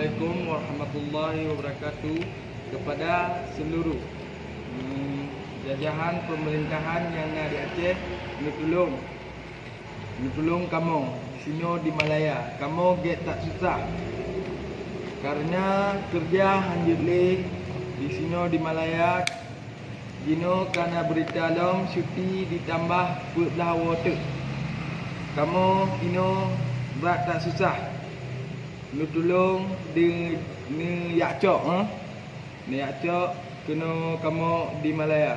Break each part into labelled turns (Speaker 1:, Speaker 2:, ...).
Speaker 1: Assalamualaikum warahmatullahi wabarakatuh kepada seluruh jajahan pemerintahan yang ada di Aceh. Tolong kamu di sini di Malaya. Kamu get tak susah. Karena kerja hanjut le di sini di Malaya. Jino karena berita dalam syuti ditambah belah water. Kamu ino berat tak susah. Lu tolong di ni yakcok ni yakcok kena kamu di Malaya.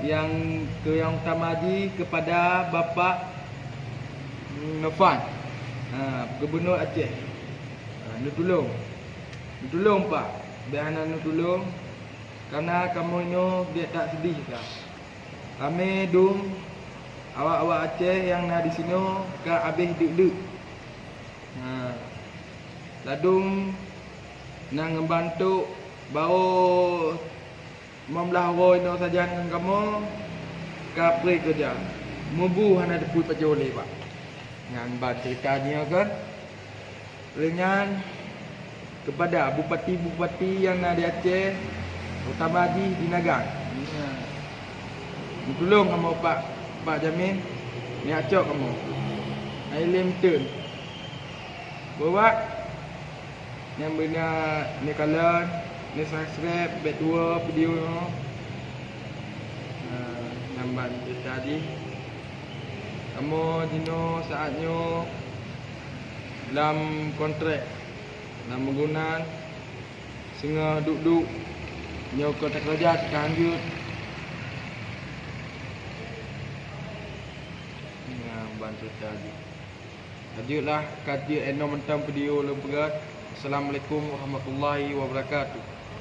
Speaker 1: Yang tamaji kepada Bapak Nofan, Gubernur Aceh. Lu tolong Pak, biar anak tolong karena kamu ini dia tak sedih kah. Kami dum awak-awak Aceh yang nak di sini ke habis duk-duk. Ladung nak ngebantu bawa membelah roy no saja dengan kamu ke pre kerja. Mubu hana deput pakai oleh Pak. Ngan ban cerita ni kan. Dengan kepada bupati-bupati yang ada di Aceh, utama di Nagang. Tolong kamu Pak Jamin, ni acok kamu. Ailim turn. Buat yang benar ni kalian ni subscribe bet 2 video no. Nambat tadi. Kamu dino saatnya dalam kontrak dalam menggunakan sehingga duduk nyo kontrak kerja lanjut. Bantu tadi. Lanjutlah kaji enom tentang video lembaga. Assalamualaikum warahmatullahi wabarakatuh.